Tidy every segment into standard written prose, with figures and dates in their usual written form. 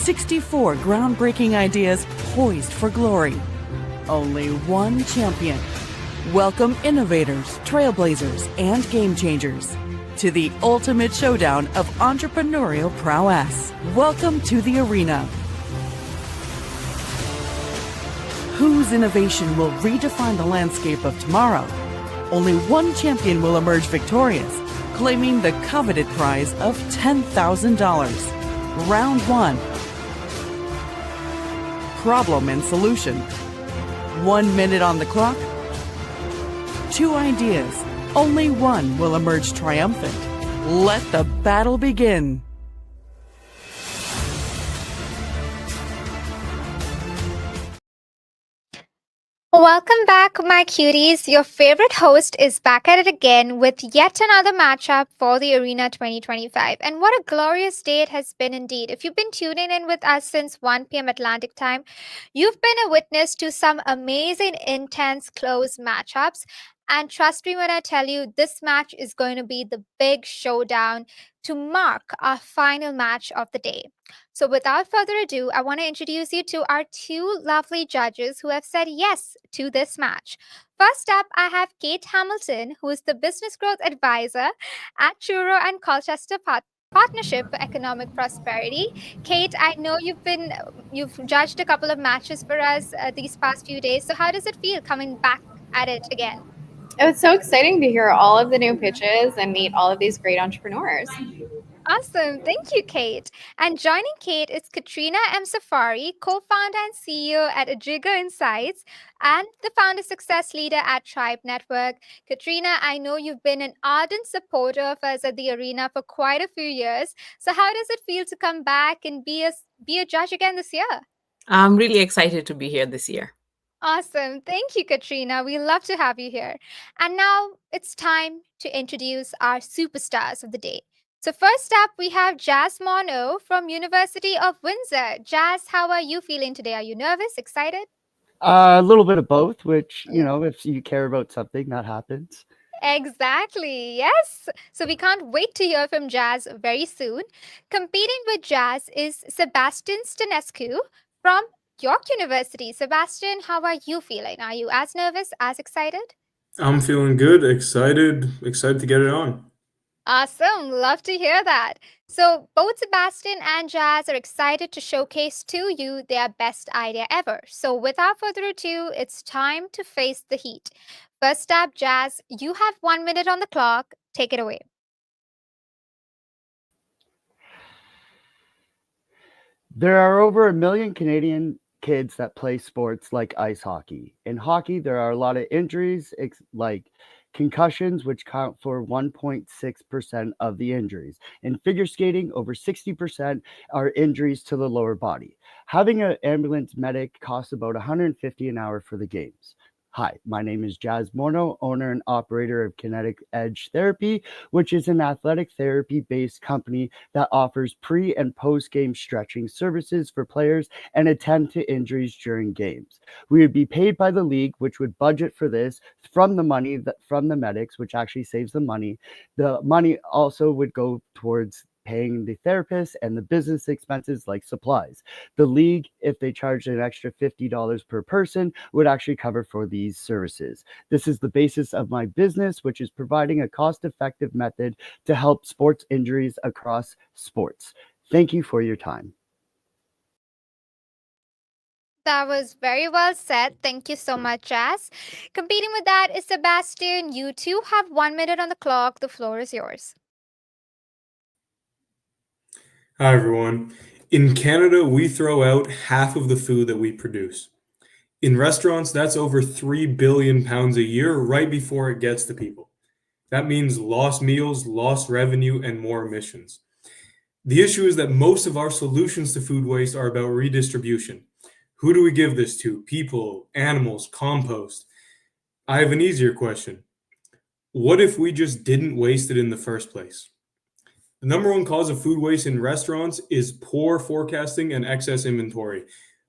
64 groundbreaking ideas poised for glory. Only one champion. Welcome innovators, trailblazers, and game changers to the ultimate showdown of entrepreneurial prowess. Welcome to the arena. Whose innovation will redefine the landscape of tomorrow? Only one champion will emerge victorious, claiming the coveted prize of $10,000. Round 1. Problem and solution. 1 minute on the clock. 2 ideas. Only one will emerge triumphant. Let the battle begin. Welcome back, my cuties. Your favorite host is back at it again with yet another matchup for the Arena 2025. And what a glorious day it has been indeed. If you've been tuning in with us since 1 p.m. Atlantic time, you've been a witness to some amazing, intense, close matchups. And trust me when I tell you, this match is going to be the big showdown to mark our final match of the day. So, without further ado, I want to introduce you to our 2 lovely judges who have said yes to this match. First up, I have Kate Hamilton, who is the Business Growth Advisor at Truro and Colchester Partnership for Economic Prosperity. Kate, I know you've judged a couple of matches for us these past few days. So, how does it feel coming back at it again? It was so exciting to hear all of the new pitches and meet all of these great entrepreneurs. Awesome. Thank you, Kate. And joining Kate is Katrina M. Safari, co-founder and CEO at Ajiga Insights and the founder success leader at Tribe Network. Katrina, I know you've been an ardent supporter of us at the Arena for quite a few years. So how does it feel to come back and be a judge again this year? I'm really excited to be here this year. Awesome. Thank you, Katrina. We love to have you here. And now it's time to introduce our superstars of the day. So first up, we have Jazz Mono from University of Windsor. Jazz, how are you feeling today? Are you nervous, excited? A little bit of both, which, if you care about something, that happens. Exactly. Yes. So we can't wait to hear from Jazz very soon. Competing with Jazz is Sebastian Stanescu from York University. Sebastian, how are you feeling? Are you as nervous, as excited? I'm feeling good, excited to get it on. Awesome. Love to hear that. So both Sebastian and Jazz are excited to showcase to you their best idea ever. So without further ado, it's time to face the heat. First up, Jazz, you have 1 minute on the clock. Take it away. There are over 1 million Canadian kids that play sports like ice hockey. In hockey, there are a lot of injuries like concussions, which count for 1.6% of the injuries. In figure skating, over 60% are injuries to the lower body. Having an ambulance medic costs about $150 an hour for the games. Hi, my name is Jazz Mono, owner and operator of Kinetic Edge Therapy, which is an athletic therapy-based company that offers pre- and post-game stretching services for players and attend to injuries during games. We would be paid by the league, which would budget for this from the money from the medics, which actually saves them money. The money also would go towards paying the therapist and the business expenses like supplies. The league, if they charged an extra $50 per person, would actually cover for these services. This is the basis of my business, which is providing a cost-effective method to help sports injuries across sports. Thank you for your time. That was very well said. Thank you so much, Jazz. Competing with that is Sebastian. You too have 1 minute on the clock. The floor is yours. Hi, everyone. In Canada, we throw out half of the food that we produce. In restaurants, that's over 3 billion pounds a year right before it gets to people. That means lost meals, lost revenue, and more emissions. The issue is that most of our solutions to food waste are about redistribution. Who do we give this to? People, animals, compost? I have an easier question. What if we just didn't waste it in the first place? The number one cause of food waste in restaurants is poor forecasting and excess inventory.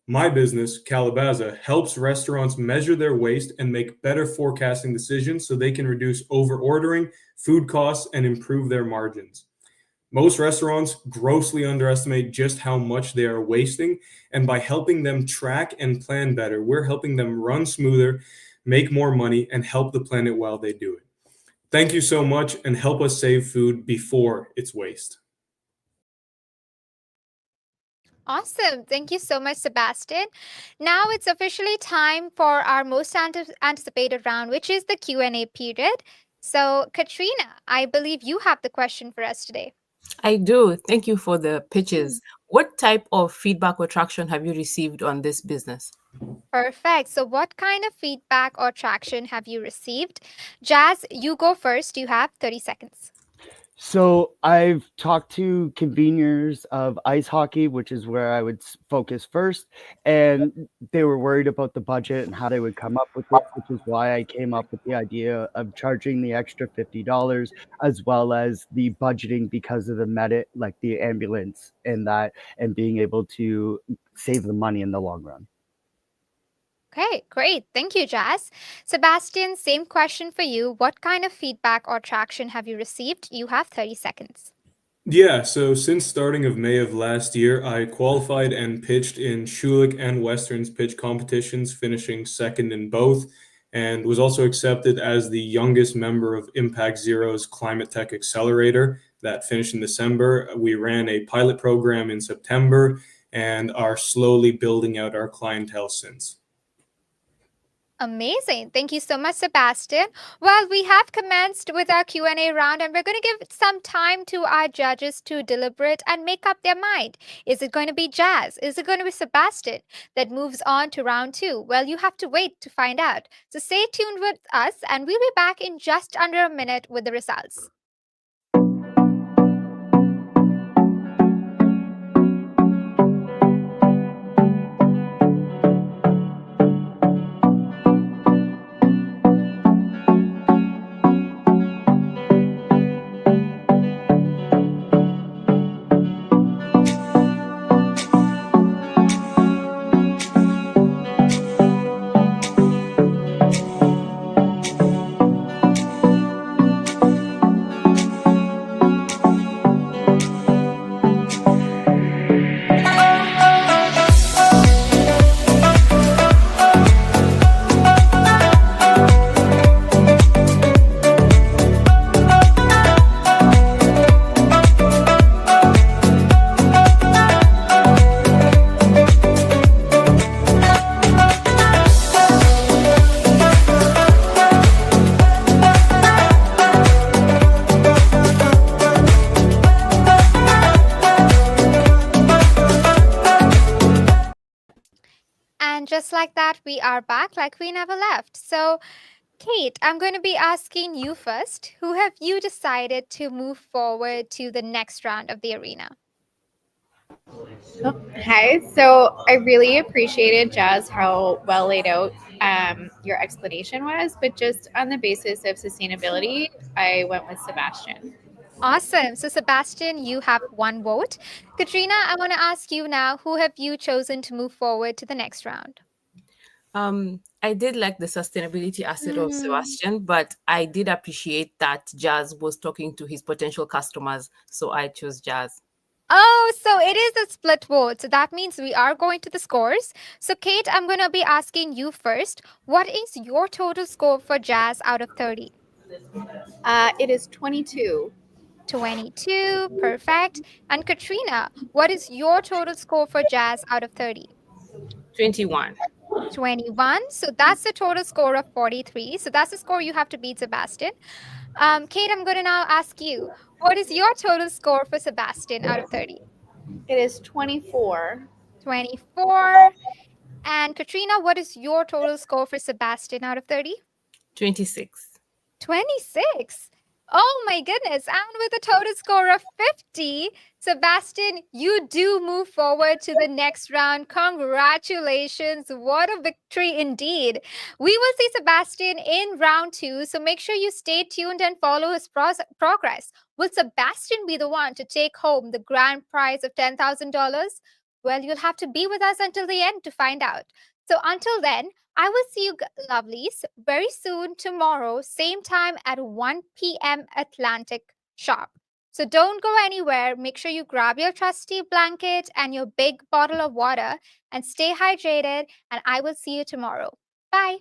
My business, Calabaza, helps restaurants measure their waste and make better forecasting decisions so they can reduce over-ordering, food costs, and improve their margins. Most restaurants grossly underestimate just how much they are wasting, and by helping them track and plan better, we're helping them run smoother, make more money, and help the planet while they do it. Thank you so much, and help us save food before it's waste. Awesome. Thank you so much, Sebastian. Now it's officially time for our most anticipated round, which is the Q&A period. So, Katrina, I believe you have the question for us today. I do. Thank you for the pitches. What type of feedback or traction have you received on this business? Perfect. So, what kind of feedback or traction have you received? Jazz, you go first. You have 30 seconds. So I've talked to conveners of ice hockey, which is where I would focus first, and they were worried about the budget and how they would come up with it, which is why I came up with the idea of charging the extra $50 as well as the budgeting because of the like the ambulance and that, and being able to save the money in the long run. Okay, great. Thank you, Jazz. Sebastian, same question for you. What kind of feedback or traction have you received? You have 30 seconds. Yeah, so since starting of May of last year, I qualified and pitched in Schulich and Western's pitch competitions, finishing second in both, and was also accepted as the youngest member of Impact Zero's Climate Tech Accelerator that finished in December. We ran a pilot program in September and are slowly building out our clientele since. Amazing. Thank you so much, Sebastian. Well, we have commenced with our Q&A round, and we're going to give some time to our judges to deliberate and make up their mind. Is it going to be Jazz? Is it going to be Sebastian that moves on to round 2? Well, you have to wait to find out. So stay tuned with us, and we'll be back in just under a minute with the results. And just like that, we are back like we never left. So, Kate, I'm going to be asking you first. Who have you decided to move forward to the next round of the arena? Hi. So I really appreciated, Jazz, how well laid out your explanation was, but just on the basis of sustainability, I went with Sebastian. Awesome. So, Sebastian, you have one vote. Katrina, I want to ask you now, who have you chosen to move forward to the next round? I did like the sustainability aspect of Sebastian, but I did appreciate that Jazz was talking to his potential customers, so I chose Jazz. Oh, so it is a split vote. So that means we are going to the scores. So, Kate, I'm going to be asking you first. What is your total score for Jazz out of 30? It is 22. 22, perfect. And Katrina, what is your total score for Jazz out of 30? 21. 21. So that's a total score of 43. So that's the score you have to beat Sebastian. Kate, I'm going to now ask you, what is your total score for Sebastian out of 30? It is 24. 24. And Katrina, what is your total score for Sebastian out of 30? 26. 26. Oh my goodness. And with a total score of 50, Sebastian, you do move forward to the next round. Congratulations. What a victory indeed. We will see Sebastian in round 2. So make sure you stay tuned and follow his progress. Will Sebastian be the one to take home the grand prize of $10,000? Well, you'll have to be with us until the end to find out. So until then, I will see you lovelies very soon tomorrow, same time at 1 p.m. Atlantic sharp. So don't go anywhere. Make sure you grab your trusty blanket and your big bottle of water and stay hydrated. And I will see you tomorrow. Bye.